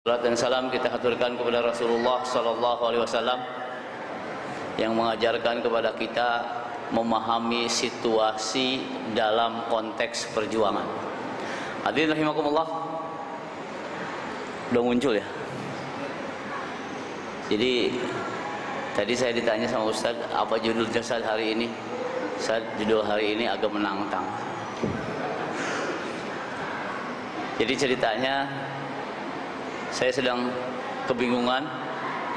Salat dan salam kita haturkan kepada Rasulullah sallallahu alaihi wasallam yang mengajarkan kepada kita memahami situasi dalam konteks perjuangan. Hadirin rahimakumullah. Udah muncul ya. Jadi tadi saya ditanya sama Ustaz, apa judul jasad hari ini? Ustaz, judul hari ini agak menantang. Jadi ceritanya saya sedang kebingungan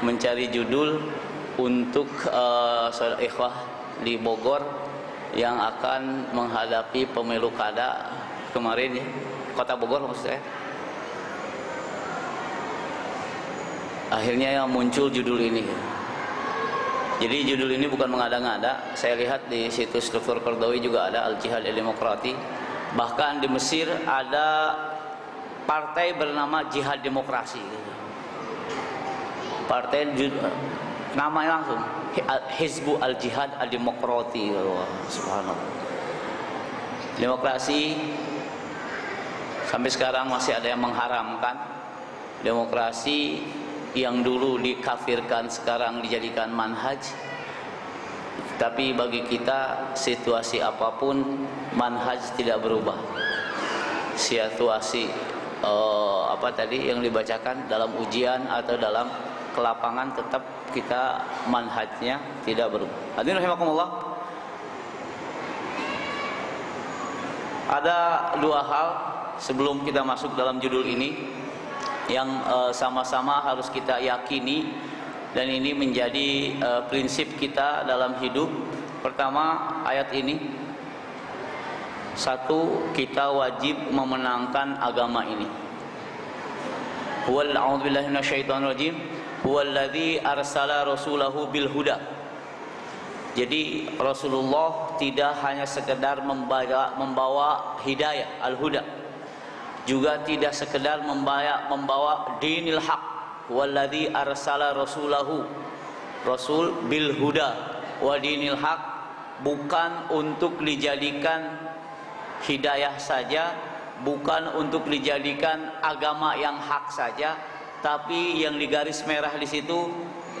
mencari judul untuk saudara ikhwah di Bogor yang akan menghadapi pemilu kada kemarin ya, Kota Bogor maksud saya. Akhirnya yang muncul judul ini. Jadi judul ini bukan mengada-ngada. Saya lihat di situs Dr. Qardawi juga ada Al-Jihad Al-Demokrati. Bahkan di Mesir ada partai bernama Jihad Demokrasi. Partai namanya langsung Hizbu Al-Jihad Al-Demokrati. Subhanallah. Demokrasi sampai sekarang masih ada yang mengharamkan. Demokrasi yang dulu dikafirkan sekarang dijadikan manhaj. Tapi bagi kita situasi apapun manhaj tidak berubah. Situasi apa tadi yang dibacakan dalam ujian atau dalam kelapangan tetap kita manhajnya tidak berubah. Hadirin rahimakumullah. Ada dua hal sebelum kita masuk dalam judul ini yang sama-sama harus kita yakini dan ini menjadi prinsip kita dalam hidup. Pertama, ayat ini. Satu, kita wajib memenangkan agama ini. A'udzu billahi minasyaitonir rajim. Huwallazi arsala rasulahu bil huda. Jadi Rasulullah tidak hanya sekedar membawa hidayah al-huda, juga tidak sekedar membawa dinil haq. Huwallazi arsala rasulahu, rasul bil huda wa dinil haq, bukan untuk dijadikan hidayah saja, bukan untuk dijadikan agama yang hak saja, tapi yang digaris merah di situ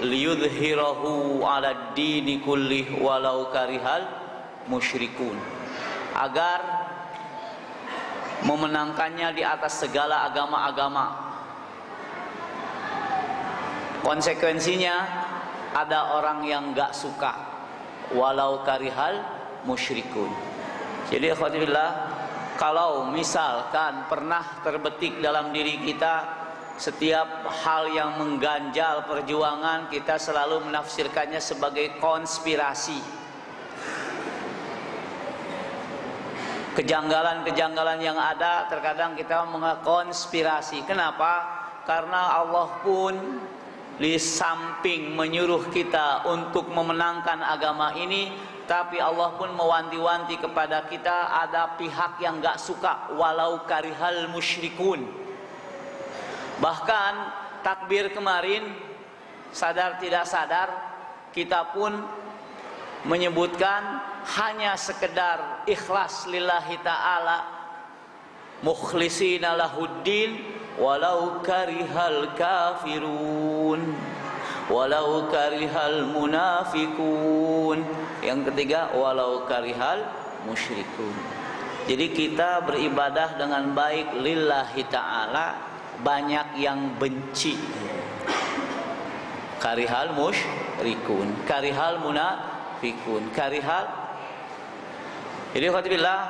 liyudhhirahu 'alad dini kullih walau karihal musyrikun, agar memenangkannya di atas segala agama-agama. Konsekuensinya ada orang yang enggak suka walau karihal musyrikun. Jadi akhwatillah, kalau misalkan pernah terbetik dalam diri kita setiap hal yang mengganjal perjuangan, kita selalu menafsirkannya sebagai konspirasi. Kejanggalan-kejanggalan yang ada terkadang kita mengonspirasi. Kenapa? Karena Allah pun di samping menyuruh kita untuk memenangkan agama ini, tapi Allah pun mewanti-wanti kepada kita ada pihak yang gak suka walau karihal musyrikun. Bahkan takbir kemarin sadar tidak sadar kita pun menyebutkan hanya sekedar ikhlas lillahi ta'ala, mukhlisina lahuddin walau karihal kafirun, walau karihal munafikun. Yang ketiga, walau karihal musyrikun. Jadi kita beribadah dengan baik lillahi ta'ala, banyak yang benci. Karihal musyrikun, karihal munafikun, karihal. Jadi khawatirlah,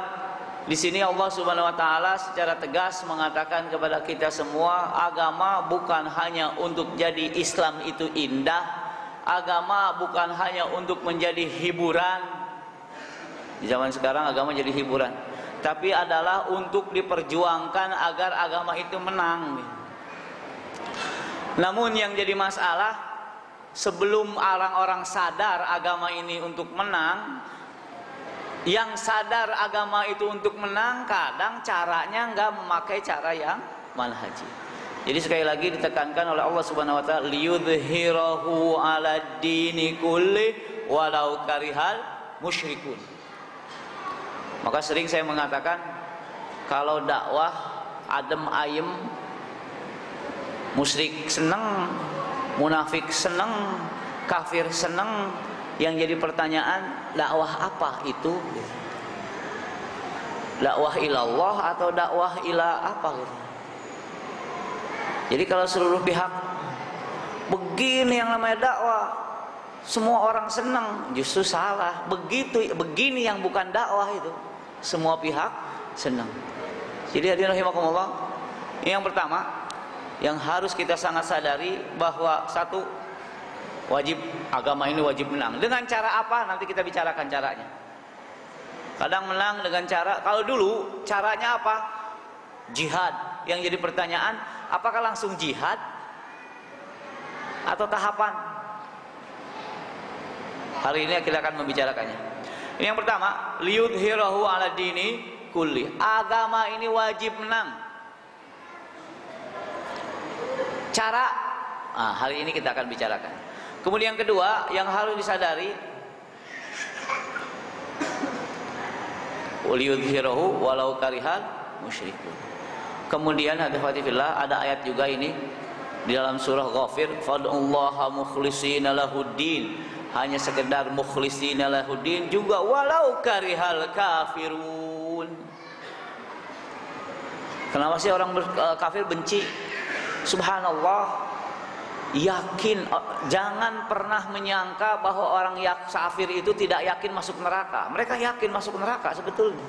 di sini Allah Subhanahu wa taala secara tegas mengatakan kepada kita semua, agama bukan hanya untuk jadi Islam itu indah. Agama bukan hanya untuk menjadi hiburan. Di zaman sekarang agama jadi hiburan, tapi adalah untuk diperjuangkan agar agama itu menang. Namun yang jadi masalah, sebelum orang-orang sadar agama ini untuk menang, yang sadar agama itu untuk menang kadang caranya enggak memakai cara yang manhaji. Jadi sekali lagi ditekankan oleh Allah Subhanahu wa taala liyudhhirahu 'alad dini kulli walau karihal musyrikun. Maka sering saya mengatakan kalau dakwah adem ayem Musyrik senang, munafik senang, kafir senang. Yang jadi pertanyaan, dakwah apa itu? Dakwah ilallah atau dakwah ila apa gitu. Jadi kalau seluruh pihak begini yang namanya dakwah, semua orang senang, justru salah. Begini yang bukan dakwah itu, semua pihak senang. Jadi hadirin rahimakumullah, yang pertama yang harus kita sangat sadari bahwa satu, wajib, agama ini wajib menang. Dengan cara apa? Nanti kita bicarakan caranya. Kadang menang dengan cara, kalau dulu caranya apa? Jihad. Yang jadi pertanyaan, apakah langsung jihad atau tahapan? Hari ini kita akan membicarakannya. Ini yang pertama, liyudhirahu ala dini kulli. Agama ini wajib menang. Cara, hari ini kita akan bicarakan. Kemudian yang kedua yang harus disadari, liyudhirahu walau karihal musyrikun. Kemudian hadirin ada ayat juga ini di dalam surah Ghafir, fad'ullaha mukhlishina lahuddin, hanya sekedar mukhlishina lahuddin juga walau karihal kafirun. Kenapa sih orang kafir benci? Subhanallah, yakin, jangan pernah menyangka bahwa orang kafir itu tidak yakin masuk neraka. Mereka yakin masuk neraka sebetulnya.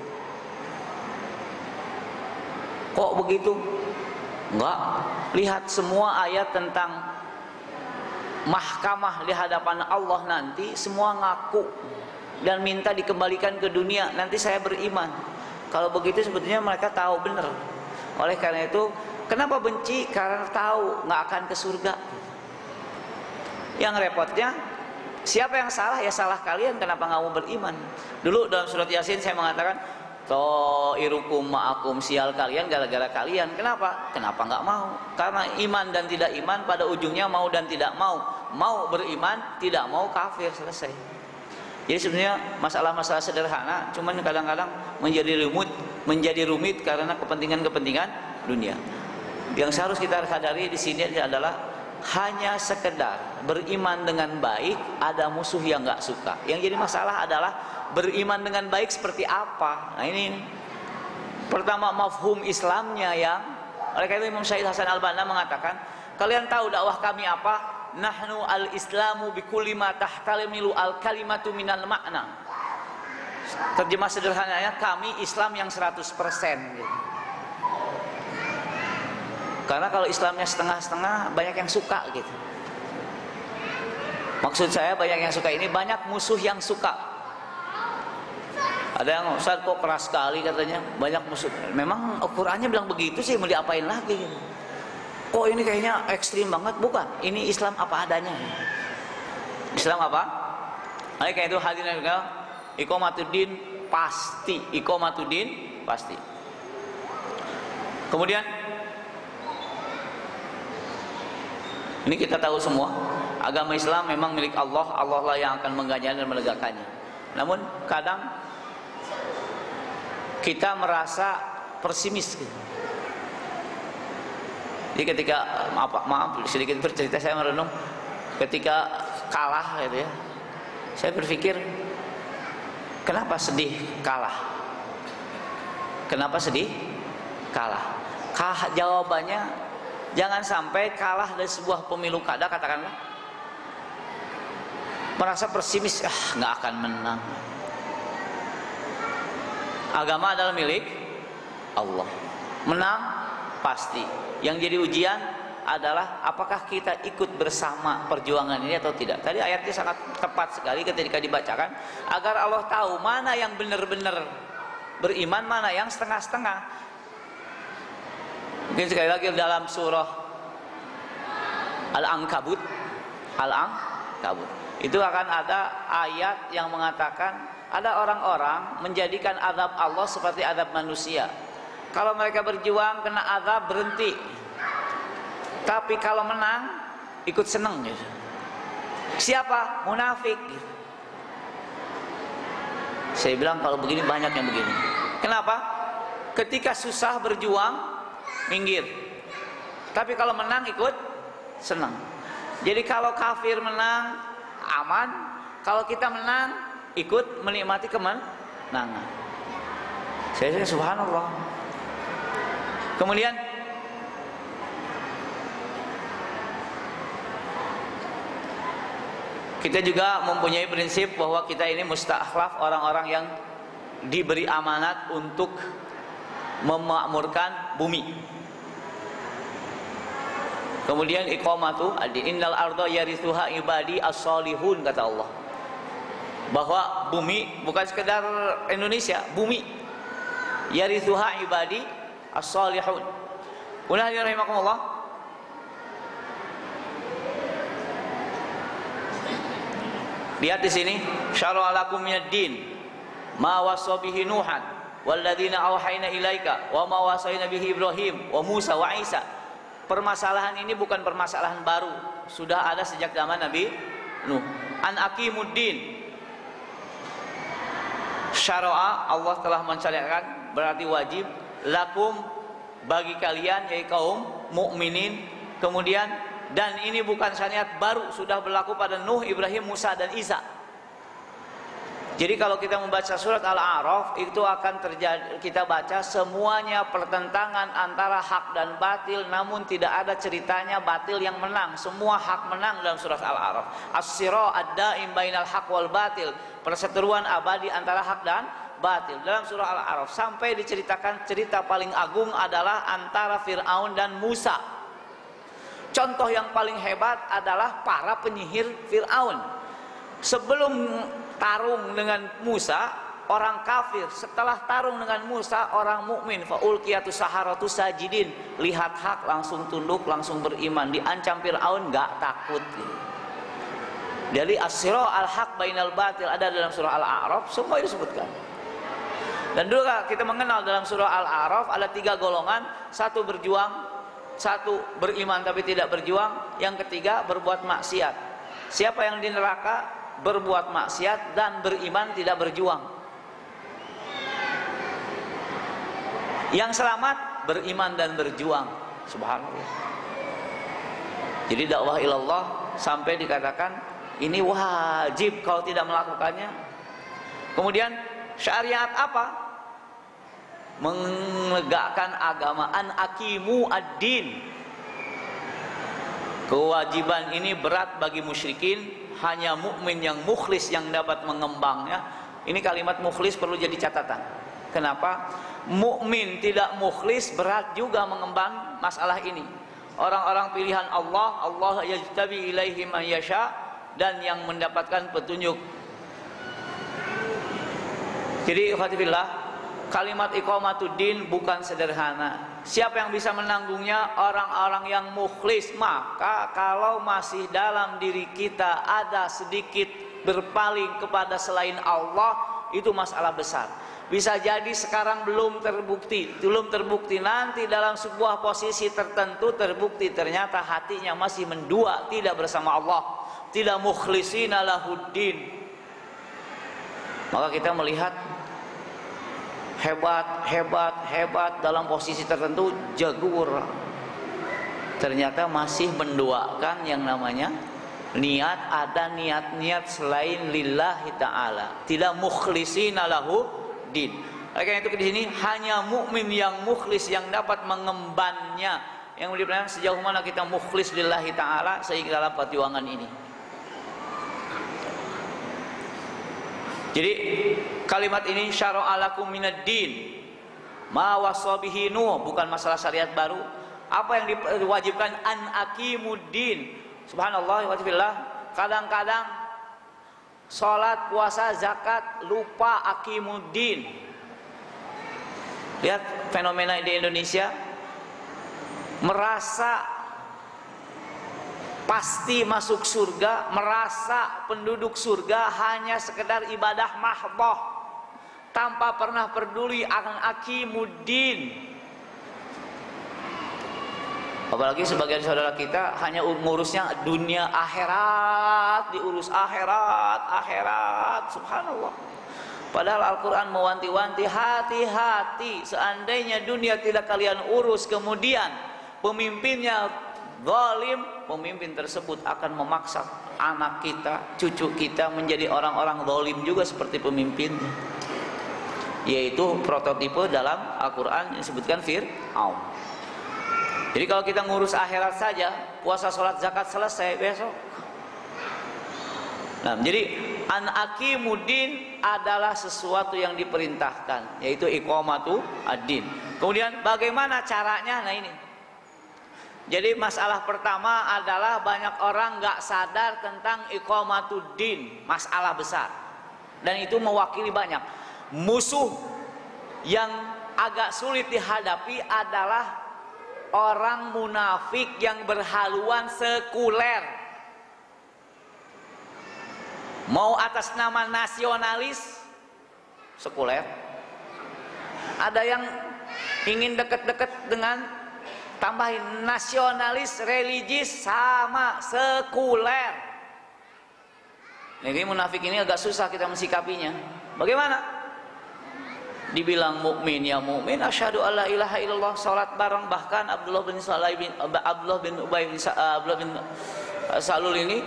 Kok begitu? Enggak. Lihat semua ayat tentang mahkamah di hadapan Allah nanti, semua ngaku dan minta dikembalikan ke dunia. Nanti saya beriman. Kalau begitu sebetulnya mereka tahu benar. Oleh karena itu, kenapa benci? Karena tahu nggak akan ke surga. Yang repotnya, siapa yang salah? Ya salah kalian. Kenapa nggak mau beriman? Dulu dalam surat Yasin saya mengatakan, ta'irukum ma'akum, sial kalian gara-gara kalian. Kenapa? Kenapa nggak mau? Karena iman dan tidak iman pada ujungnya mau dan tidak mau. Mau beriman, tidak mau kafir, selesai. Jadi sebenarnya masalah-masalah sederhana, cuman kadang-kadang menjadi rumit karena kepentingan-kepentingan dunia. Yang harus kita sadari di sini adalah hanya sekedar beriman dengan baik, ada musuh yang nggak suka. Yang jadi masalah adalah beriman dengan baik seperti apa. Nah ini pertama mafhum Islamnya yang, oleh karena itu Imam Syahid Hasan Al-Banna mengatakan, kalian tahu dakwah kami apa? Nahnu al-islamu bikulli ma tahtamilu al-kalimatu minal makna. Terjemah sederhananya, kami Islam yang 100% gitu. Karena kalau Islamnya setengah-setengah, banyak yang suka gitu. Maksud saya banyak yang suka ini, banyak musuh yang suka. Ada yang, Ustaz kok keras sekali katanya, banyak musuh. Memang Al-Qur'annya bilang begitu sih, mau diapain lagi gitu. Kok ini kayaknya ekstrim banget? Bukan, ini Islam apa adanya. Islam apa? Oleh karena itu hadirin sekalian, iqamatuddin pasti, iqamatuddin pasti. Kemudian ini kita tahu semua, agama Islam memang milik Allah, Allah lah yang akan mengganjarnya dan menegakkannya. Namun kadang kita merasa pesimis gitu. Jadi ketika maaf sedikit bercerita, saya merenung ketika kalah gitu ya. Saya berpikir, kenapa sedih kalah? Kenapa sedih kalah? Jawabannya, jangan sampai kalah dari sebuah pemilu kada, katakanlah, merasa pesimis, nggak akan menang. Agama adalah milik Allah, menang pasti. Yang jadi ujian adalah apakah kita ikut bersama perjuangan ini atau tidak. Tadi ayatnya sangat tepat sekali ketika dibacakan, agar Allah tahu mana yang benar-benar beriman, mana yang setengah-setengah. Mungkin sekali lagi dalam surah Al-Ankabut, itu akan ada ayat yang mengatakan ada orang-orang menjadikan azab Allah seperti azab manusia. Kalau mereka berjuang kena azab berhenti, tapi kalau menang ikut seneng gitu. Siapa? Munafik gitu. Saya bilang kalau begini banyak yang begini. Kenapa? Ketika susah berjuang minggir, tapi kalau menang ikut senang. Jadi kalau kafir menang aman, kalau kita menang ikut menikmati kemenangan. Saya subhanallah. Kemudian kita juga mempunyai prinsip bahwa kita ini mustakhlaf, orang-orang yang diberi amanat untuk memakmurkan bumi. Kemudian iqamatu innal arda yarithuha ibadi as-solihun, kata Allah. Bahwa bumi bukan sekedar Indonesia, bumi yarithuha ibadi as-solihun. Ulah rahimakumullah. Lihat di sini, syara'a lakum minad din ma wasa bihi Nuhan walladzina auhayna ilaika wa ma wasaina bihi Ibrahim wa Musa wa Isa. Permasalahan ini bukan permasalahan baru, sudah ada sejak zaman Nabi Nuh. An aqimuddin. Syara'a, Allah telah mensyariatkan, berarti wajib, lakum, bagi kalian yaitu kaum mukminin. Kemudian dan ini bukan syariat baru, sudah berlaku pada Nuh, Ibrahim, Musa dan Isa. Jadi kalau kita membaca surat Al-A'raf itu akan terjadi, kita baca semuanya pertentangan antara hak dan batil, namun tidak ada ceritanya batil yang menang. Semua hak menang dalam surat Al-A'raf. As-sira' ad-da'im bainal haq wal batil, perseteruan abadi antara hak dan batil dalam surah Al-A'raf. Sampai diceritakan cerita paling agung adalah antara Fir'aun dan Musa. Contoh yang paling hebat adalah para penyihir Fir'aun. Sebelum tarung dengan Musa, orang kafir. Setelah tarung dengan Musa, orang mukmin. Faulqiyatus saharatu sajidin. Lihat hak langsung tunduk, langsung beriman. Diancam Fir'aun enggak takut. Jadi as-sira' al-haq bainal batil ada dalam surah Al-A'raf, semua disebutkan. Dan juga kita mengenal dalam surah Al-A'raf ada 3 golongan, satu berjuang, satu beriman tapi tidak berjuang, yang ketiga berbuat maksiat. Siapa yang di neraka? Berbuat maksiat dan beriman tidak berjuang. Yang selamat beriman dan berjuang. Subhanallah. Jadi dakwah ilallah sampai dikatakan ini wajib kalau tidak melakukannya. Kemudian syariat apa? Menegakkan agama, an aqimu ad-din. Kewajiban ini berat bagi musyrikin, hanya mukmin yang mukhlis yang dapat mengembangnya. Ini kalimat mukhlis perlu jadi catatan. Kenapa? Mukmin tidak mukhlis berat juga mengemban masalah ini. Orang-orang pilihan Allah, Allah yajtabi ilaihi man yasha, dan yang mendapatkan petunjuk. Jadi ikhwatifillah, kalimat iqamatuddin bukan sederhana. Siapa yang bisa menanggungnya? Orang-orang yang mukhlis. Maka kalau masih dalam diri kita ada sedikit berpaling kepada selain Allah, itu masalah besar. Bisa jadi sekarang belum terbukti, nanti dalam sebuah posisi tertentu terbukti ternyata hatinya masih mendua, tidak bersama Allah, tidak mukhlisina lahuddin. Maka kita melihat hebat dalam posisi tertentu, jagur, ternyata masih mendoakan yang namanya niat, ada niat-niat selain lillahi ta'ala, tidak mukhlisina lahu din. Oleh itu di sini hanya mukmin yang mukhlis yang dapat mengembannya, yang diperhatikan sejauh mana kita mukhlis lillahi ta'ala sehingga dalam perjuangan ini. Jadi kalimat ini syara'a lakum minad din ma wasa bihi Nuh, bukan masalah syariat baru. Apa yang diwajibkan? An aqimuddin. Subhanallah wa ta'ala. Kadang-kadang salat, puasa, zakat lupa aqimuddin. Lihat fenomena di Indonesia, merasa pasti masuk surga, merasa penduduk surga hanya sekedar ibadah mahdhah tanpa pernah peduli akan aqimuddin. Apalagi sebagian saudara kita hanya ngurusnya dunia, akhirat, diurus akhirat, subhanallah. Padahal Al-Quran mewanti-wanti, hati-hati, seandainya dunia tidak kalian urus, kemudian pemimpinnya zalim, pemimpin tersebut akan memaksa anak kita, cucu kita menjadi orang-orang zalim juga seperti pemimpinnya. Yaitu prototipe dalam Al-Quran yang disebutkan Fir'aun. Jadi kalau kita ngurus akhirat saja, puasa, sholat, zakat selesai besok. Nah, jadi an aqimuddin adalah sesuatu yang diperintahkan, yaitu iqamatu ad-din. Kemudian bagaimana caranya? Nah ini. Jadi masalah pertama adalah banyak orang nggak sadar tentang iqamatuddin, masalah besar. Dan itu mewakili banyak. Musuh yang agak sulit dihadapi adalah orang munafik yang berhaluan sekuler. Mau atas nama nasionalis, sekuler. Ada yang ingin dekat-dekat dengan tambahin nasionalis religius, sama sekuler. Jadi munafik ini agak susah kita mensikapinya. Bagaimana? Dibilang mukmin ya mukmin, asyhadu alla ilaha illallah, salat bareng, bahkan Abdullah bin Ubay bin Salul ini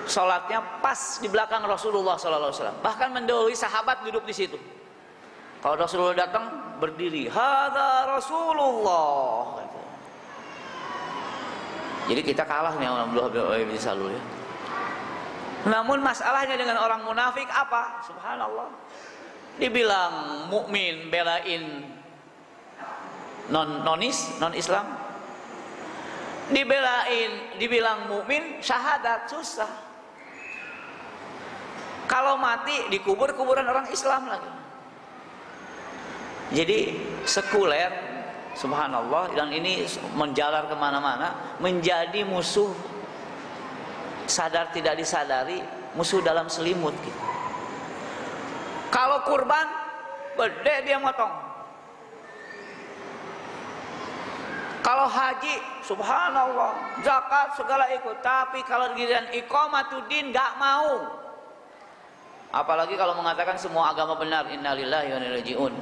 salatnya pas di belakang Rasulullah sallallahu alaihi wasallam. Bahkan mendahului sahabat duduk di situ. Kalau Rasulullah datang berdiri, hadza Rasulullah. Jadi kita kalah nih Abdullah bin Salul ya. Namun masalahnya dengan orang munafik apa? Subhanallah. Dibilang mukmin belain non Islam. Dibilang mukmin syahadat susah. Kalau mati dikubur kuburan orang Islam lagi. Jadi sekuler, subhanallah, dan ini menjalar kemana-mana, menjadi musuh sadar tidak disadari, musuh dalam selimut gitu. Kalau kurban gede dia motong. Kalau haji subhanallah, zakat segala ikut, tapi kalau giliran iqamatuddin nggak mau. Apalagi kalau mengatakan semua agama benar, innalillahi wa inna ilaihi raji'un.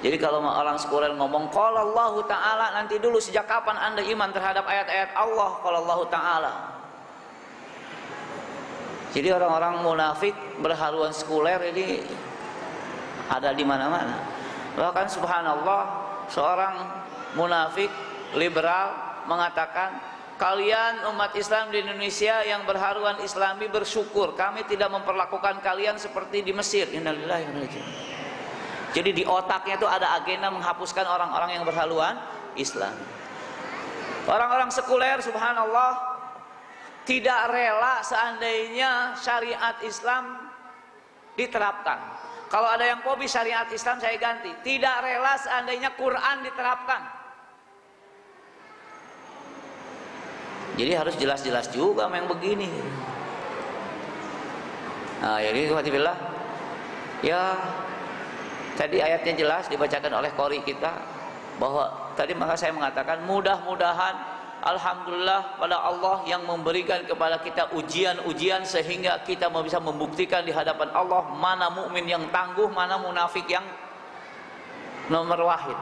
Jadi kalau orang sekuler ngomong qala Allah Ta'ala, nanti dulu sejak kapan Anda iman terhadap ayat-ayat Allah qala Allah Ta'ala? Jadi orang-orang munafik berhaluan sekuler ini ada di mana-mana. Bahkan subhanallah, seorang munafik liberal mengatakan, kalian umat Islam di Indonesia yang berhaluan Islami bersyukur, kami tidak memperlakukan kalian seperti di Mesir. Innalillahi wa inna ilaihi raji'un. Jadi di otaknya itu ada agenda menghapuskan orang-orang yang berhaluan Islam. Orang-orang sekuler subhanallah tidak rela seandainya syariat Islam diterapkan. Kalau ada yang hobi syariat Islam saya ganti. Tidak rela seandainya Quran diterapkan. Jadi harus jelas-jelas juga yang begini. Nah, jadi alhamdulillah ya. Tadi ayatnya jelas dibacakan oleh qori kita, bahwa tadi maka saya mengatakan mudah-mudahan alhamdulillah pada Allah yang memberikan kepada kita ujian-ujian sehingga kita bisa membuktikan di hadapan Allah mana mukmin yang tangguh, mana munafik yang nomor wahid.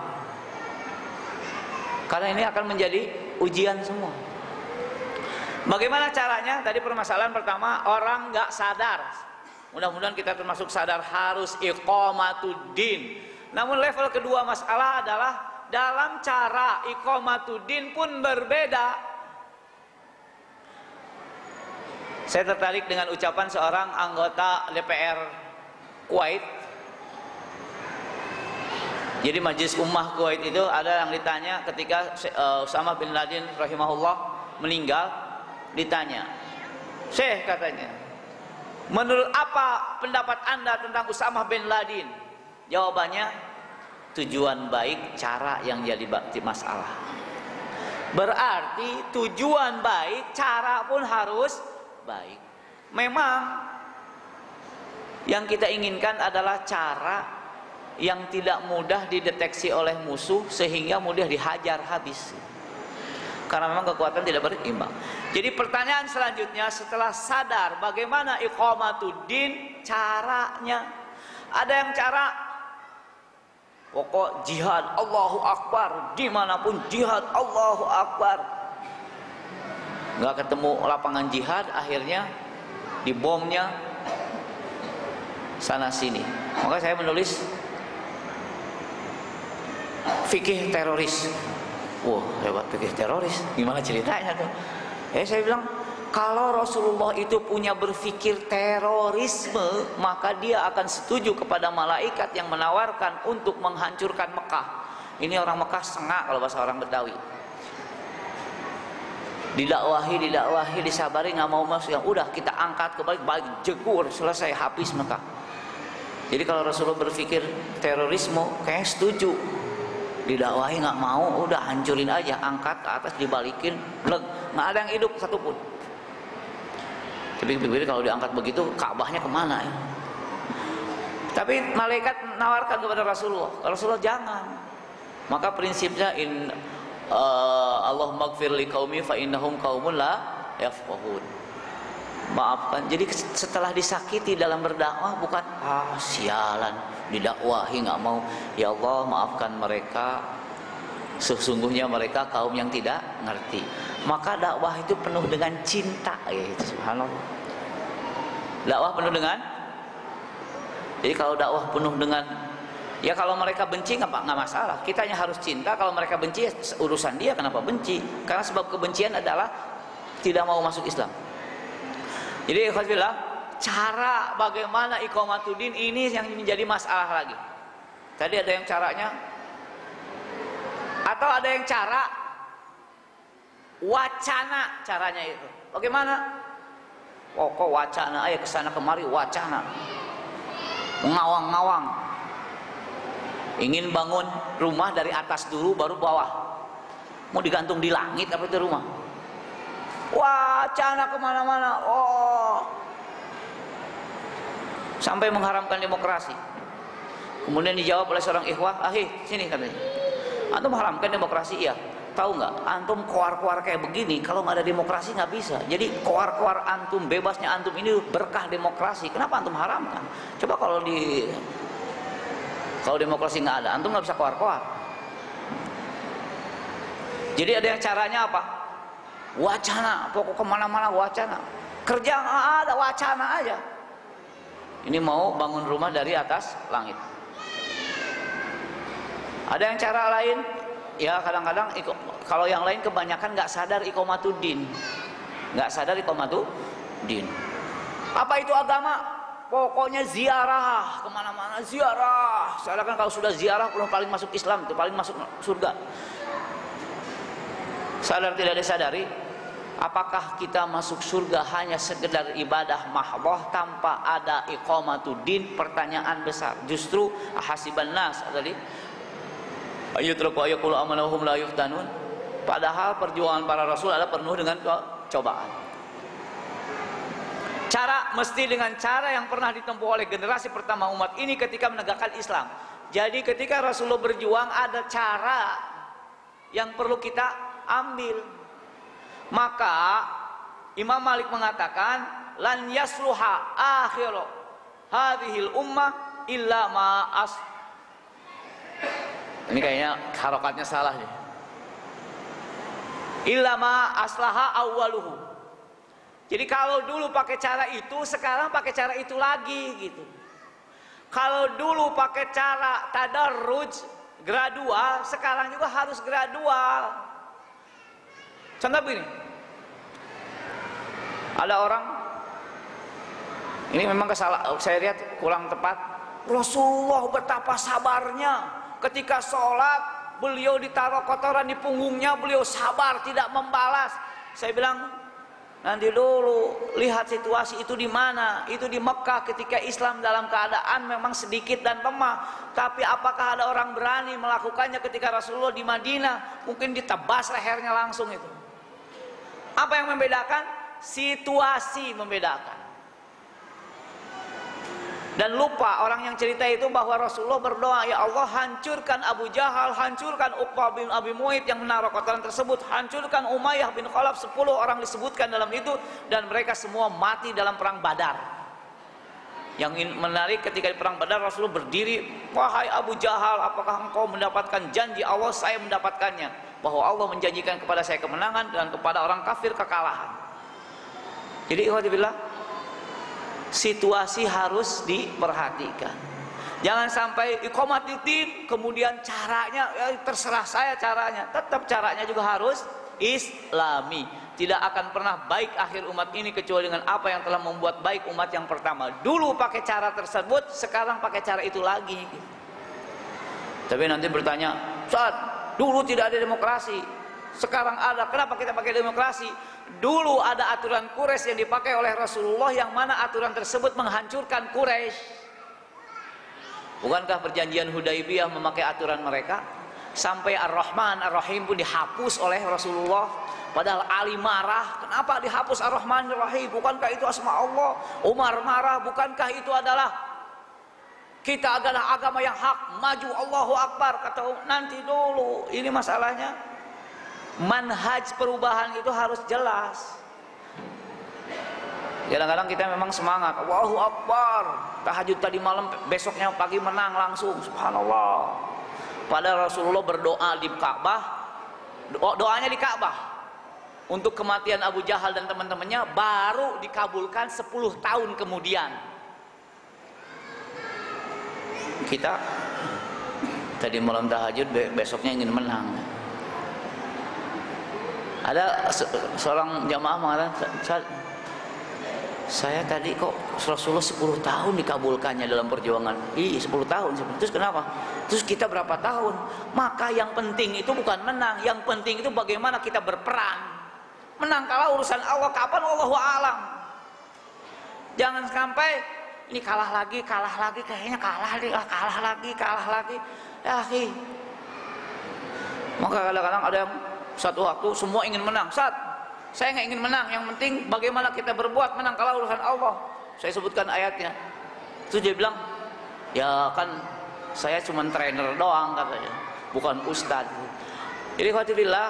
Karena ini akan menjadi ujian semua. Bagaimana caranya? Tadi permasalahan pertama, orang nggak sadar. Mudah-mudahan kita termasuk sadar harus iqamatuddin. Namun level kedua masalah adalah dalam cara iqamatuddin pun berbeda. Saya tertarik dengan ucapan seorang anggota DPR Kuwait. Jadi Majelis Ummah Kuwait itu ada yang ditanya ketika Usamah bin Laden rahimahullah meninggal, ditanya, "Syekh," katanya, "menurut apa pendapat Anda tentang Usamah bin Laden?" Jawabannya, tujuan baik, cara yang jadi masalah. Berarti tujuan baik, cara pun harus baik. Memang yang kita inginkan adalah cara yang tidak mudah dideteksi oleh musuh sehingga mudah dihajar habis. Karena memang kekuatan tidak berimbang. Jadi pertanyaan selanjutnya setelah sadar bagaimana iqamatuddin, caranya. Ada yang cara pokok jihad Allahu Akbar, dimanapun jihad Allahu Akbar. nggak ketemu lapangan jihad, akhirnya dibomnya sana sini. Maka saya menulis fikih teroris. Wah, hebat fikih teroris. Gimana ceritanya tuh? Saya bilang, kalau Rasulullah itu punya berpikir terorisme, maka dia akan setuju kepada malaikat yang menawarkan untuk menghancurkan Mekah. Ini orang Mekah sengak kalau bahasa orang Betawi. Didakwahi, disabari, nggak mau masuk. Yang udah kita angkat ke balik, jegur, selesai, habis Mekah. Jadi kalau Rasulullah berpikir terorisme, kayak setuju. Didakwahi nggak mau, udah hancurin aja, angkat ke atas, dibalikin, leg, nggak ada yang hidup satupun. Tapi kalau diangkat begitu, Ka'bahnya kemana ya? Tapi malaikat menawarkan kepada Rasulullah, Rasulullah jangan. Maka prinsipnya Allahumma gfir li qaumi fa innahum qaumun la yafqahun. Maafkan. Jadi setelah disakiti dalam berdakwah, bukan sialan, didakwahi nggak mau. Ya Allah, maafkan mereka, sesungguhnya mereka kaum yang tidak ngerti. Maka dakwah itu penuh dengan cinta, gitu. Subhanallah. Dakwah penuh dengan, jadi kalau dakwah penuh dengan, ya kalau mereka benci nggak masalah. Kitanya harus cinta. Kalau mereka benci, urusan dia. Kenapa benci? Karena sebab kebencian adalah tidak mau masuk Islam. Jadi alhamdulillah, cara bagaimana iqamatuddin ini yang menjadi masalah lagi. Tadi ada yang caranya, atau ada yang cara wacana caranya itu. Bagaimana? Kok wacana aja kesana kemari, wacana ngawang-ngawang. Ingin bangun rumah dari atas dulu baru bawah. Mau digantung di langit apa itu rumah? Wacana kemana-mana. Sampai mengharamkan demokrasi. Kemudian dijawab oleh seorang ikhwah, sini katanya, antum haramkan demokrasi? Iya. Tahu nggak, antum koar-koar kayak begini, kalau nggak ada demokrasi nggak bisa. Jadi koar-koar antum, bebasnya antum ini berkah demokrasi. Kenapa antum haramkan? Coba kalau demokrasi nggak ada, antum nggak bisa koar-koar. Jadi ada yang caranya apa? Wacana, pokok kemana-mana wacana. Kerja nggak ada, wacana aja. Ini mau bangun rumah dari atas langit. Ada yang cara lain, ya kadang-kadang kalau yang lain kebanyakan nggak sadar iqamatuddin, nggak sadar iqamatuddin. Apa itu agama? Pokoknya ziarah kemana-mana, ziarah. Seakan kalau sudah ziarah belum paling masuk Islam, itu paling masuk surga. Sadar tidak disadari, apakah kita masuk surga hanya sekedar ibadah mahdhah tanpa ada iqamatuddin? Pertanyaan besar. Justru hasiban nas tadi ayyutraku ayyaqulu amanna wa hum la yuftanun. Padahal perjuangan para rasul adalah penuh dengan cobaan. Cara mesti dengan cara yang pernah ditempuh oleh generasi pertama umat ini ketika menegakkan Islam. Jadi ketika Rasulullah berjuang, ada cara yang perlu kita ambil. Maka Imam Malik mengatakan, lan yasluha akhiru hadhil ummah illa ma as. Ini kayaknya harokatnya salah nih. Illa ma aslaha awwaluhu. Jadi kalau dulu pakai cara itu, sekarang pakai cara itu lagi gitu. Kalau dulu pakai cara tadarruj, gradual, sekarang juga harus gradual. Contoh begini, ada orang, ini memang saya lihat kurang tepat. Rasulullah betapa sabarnya ketika sholat, beliau ditaruh kotoran di punggungnya, beliau sabar tidak membalas. Saya bilang, nanti dulu lihat situasi itu di mana. Itu di Mekah ketika Islam dalam keadaan memang sedikit dan lemah. Tapi apakah ada orang berani melakukannya ketika Rasulullah di Madinah? Mungkin ditebas lehernya langsung itu. Apa yang membedakan? Situasi membedakan. Dan lupa orang yang cerita itu bahwa Rasulullah berdoa, ya Allah hancurkan Abu Jahal, hancurkan Uqbah bin Abi Mu'ayth yang menaruh kotoran tersebut, hancurkan Umayyah bin Khalaf, 10 orang disebutkan dalam itu, dan mereka semua mati dalam perang Badar. Yang menarik ketika di perang Badar Rasulullah berdiri, wahai Abu Jahal, apakah engkau mendapatkan janji Allah? Saya mendapatkannya. bahwa Allah menjanjikan kepada saya kemenangan dan kepada orang kafir kekalahan. Jadi alhamdulillah, situasi harus diperhatikan. Jangan sampai iqamatuddin kemudian caranya ya, terserah saya caranya. Tetap caranya juga harus islami. Tidak akan pernah baik akhir umat ini kecuali dengan apa yang telah membuat baik umat yang pertama. Dulu pakai cara tersebut, sekarang pakai cara itu lagi. Tapi nanti bertanya, saat dulu tidak ada demokrasi, sekarang ada, kenapa kita pakai demokrasi? Dulu ada aturan Quraisy yang dipakai oleh Rasulullah, yang mana aturan tersebut menghancurkan Quraisy. Bukankah perjanjian Hudaibiyah memakai aturan mereka? Sampai Ar-Rahman Ar-Rahim pun dihapus oleh Rasulullah. Padahal Ali marah, kenapa dihapus Ar-Rahman Ar-Rahim? Bukankah itu asma Allah? Umar marah, bukankah itu adalah kita adalah agama yang hak, maju Allahu Akbar? Kata nanti dulu, ini masalahnya manhaj perubahan itu harus jelas. Kadang-kadang kita memang semangat, Allahu Akbar, tahajud tadi malam, besoknya pagi menang langsung, subhanallah. Padahal Rasulullah berdoa di Ka'bah, doanya di Ka'bah untuk kematian Abu Jahal dan teman-temannya baru dikabulkan 10 tahun kemudian. Kita tadi malam tahajud, besoknya ingin menang. Ada seorang jamaah mengatakan, saya tadi kok Rasulullah 10 tahun dikabulkannya dalam perjuangan. 10 tahun. Terus kenapa? Terus kita berapa tahun? Maka yang penting itu bukan menang, yang penting itu bagaimana kita berperan. Menang kalah urusan Allah, kapan Allahu a'lam. Jangan sampai ini kalah lagi, kayaknya kalah lagi. Ya, maka kadang-kadang ada yang satu waktu semua ingin menang. Saya nggak ingin menang, yang penting bagaimana kita berbuat, menang kalah urusan Allah. Saya sebutkan ayatnya. Terus dia bilang, ya kan saya cuma trainer doang katanya, bukan ustadz. Jadi alhamdulillah,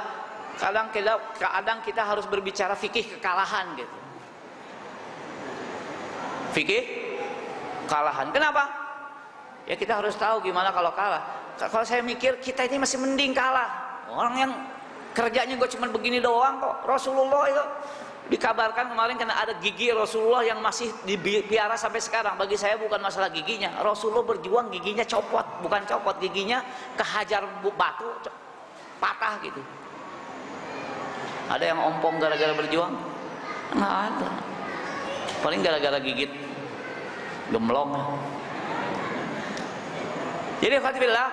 kadang kita harus berbicara fikih kekalahan gitu. Fikih kekalahan. Kenapa? Ya kita harus tahu gimana kalau kalah. Kalau saya mikir kita ini masih mending kalah. Orang yang kerjanya gue cuma begini doang kok. Rasulullah itu dikabarkan kemarin karena ada gigi Rasulullah yang masih dipiara sampai sekarang. Bagi saya bukan masalah giginya. Rasulullah berjuang giginya copot, bukan copot, giginya kehajar batu patah gitu. Ada yang ompong gara-gara berjuang? Nggak ada. Paling gara-gara gigit gemblong. Jadi alhamdulillah,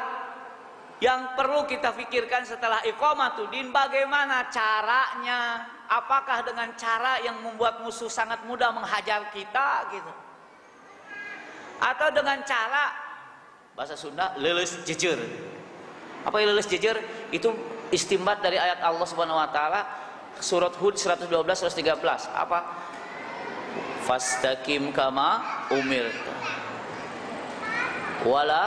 yang perlu kita pikirkan setelah iqamatuddin, bagaimana caranya? Apakah dengan cara yang membuat musuh sangat mudah menghajar kita gitu? Atau dengan cara bahasa Sunda leuleus jejer. Apa yang leuleus jejer? Itu istimbat dari ayat Allah Subhanahu wa taala surat Hud 112 113. Apa? Fastaqim kama umirta. Wala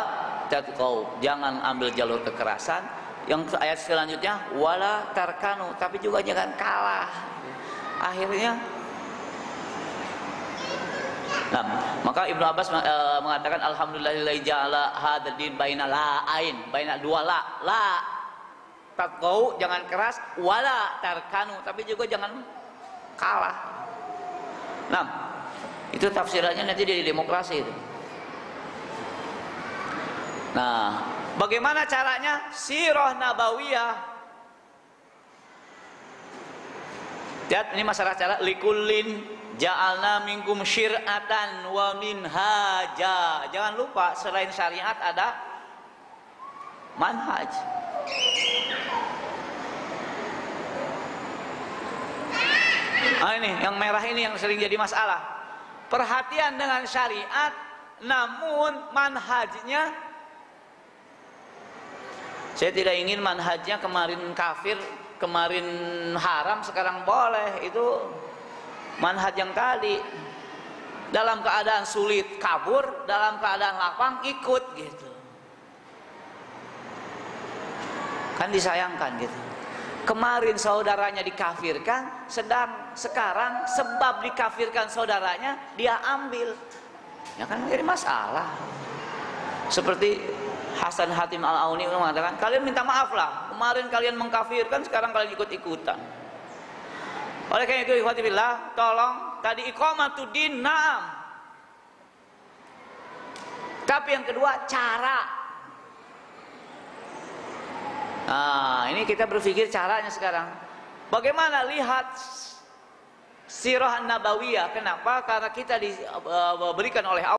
tatqau, jangan ambil jalur kekerasan. Yang ayat selanjutnya wala tarkanu, tapi juga jangan kalah. Akhirnya maka Ibnu Abbas mengatakan alhamdulillahi ja'ala hadzal din baina la'ain, baina dua la taqau, jangan keras, wala tarkanu, tapi juga jangan kalah. Itu tafsirannya nanti di demokrasi itu. Bagaimana caranya? Sirah nabawiyah. Lihat ini masalah cara likullin ja'alna minkum syir'atan wa minhaja. Jangan lupa selain syariat ada manhaj. Ini yang merah ini yang sering jadi masalah. Perhatian dengan syariat, namun manhajnya, saya tidak ingin manhajnya kemarin kafir, kemarin haram, sekarang boleh. Itu manhaj yang tadi dalam keadaan sulit kabur, dalam keadaan lapang ikut gitu. Kan disayangkan gitu. Kemarin saudaranya dikafirkan, sedang sekarang sebab dikafirkan saudaranya dia ambil. Ya kan jadi masalah. Seperti Hasan Hatim Al-Auni mengatakan, kalian minta maaf lah, kemarin kalian mengkafirkan, sekarang kalian ikut-ikutan. Oleh karena itu ikhwati billah, tolong tadi iqamatuddin na'am, tapi yang kedua cara. Nah, ini kita berpikir caranya sekarang. Bagaimana lihat sirah nabawiyah? Kenapa? Karena kita diberikan oleh Allah